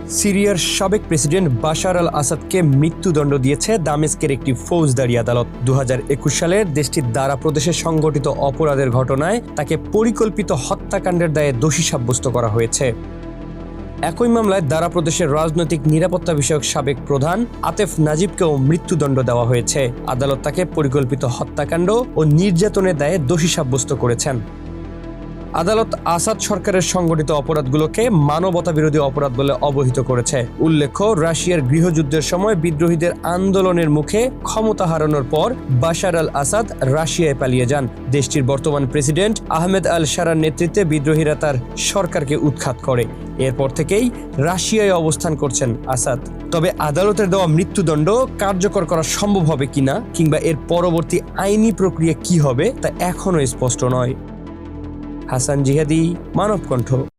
সিরিয়ার সাবেক president Bashar আল আসাদকে মৃত্যুদণ্ড দিয়েছে দামেস্কের একটি ফৌজদারি আদালত। 2021 সালে দেশটির দারা প্রদেশে সংঘটিত অপরাধের ঘটনায় তাকে পরিকল্পিত হত্যাকাণ্ডের দায়ে দোষী সাব্যস্ত করা হয়েছে। একই মামলায় দারা প্রদেশের রাজনৈতিক নিরাপত্তা বিষয়ক সাবেক প্রধান আতেফ নাজিবকেও মৃত্যুদণ্ড দেওয়া হয়েছে। আদালত তাকে পরিকল্পিত হত্যাকাণ্ড ও নির্যাতনের দায়ে দোষী সাব্যস্ত করেছেন। আদালত আসাদ সরকারের সংগঠিত অপরাধগুলোকে মানবতাবিরোধী অপরাধ বলে অবহিত করেছে। উল্লেখ্য, রাশিয়ার গৃহযুদ্ধের সময় বিদ্রোহীদের আন্দোলনের মুখে ক্ষমতা হারানোর পর বাশার আল আসাদ রাশিয়ায় পালিয়ে যান। দেশটির বর্তমান প্রেসিডেন্ট আহমেদ আল শারার নেতৃত্বে বিদ্রোহীরা তার সরকারকে উৎখাত করে। এরপর থেকেই রাশিয়ায় অবস্থান করছেন আসাদ। তবে আদালতের দেওয়া মৃত্যুদণ্ড কার্যকর করা সম্ভব হবে কিনা কিংবা এর পরবর্তী আইনি প্রক্রিয়া কি হবে তা এখনো স্পষ্ট নয়। হাসান জিহাদি, মানবকণ্ঠ।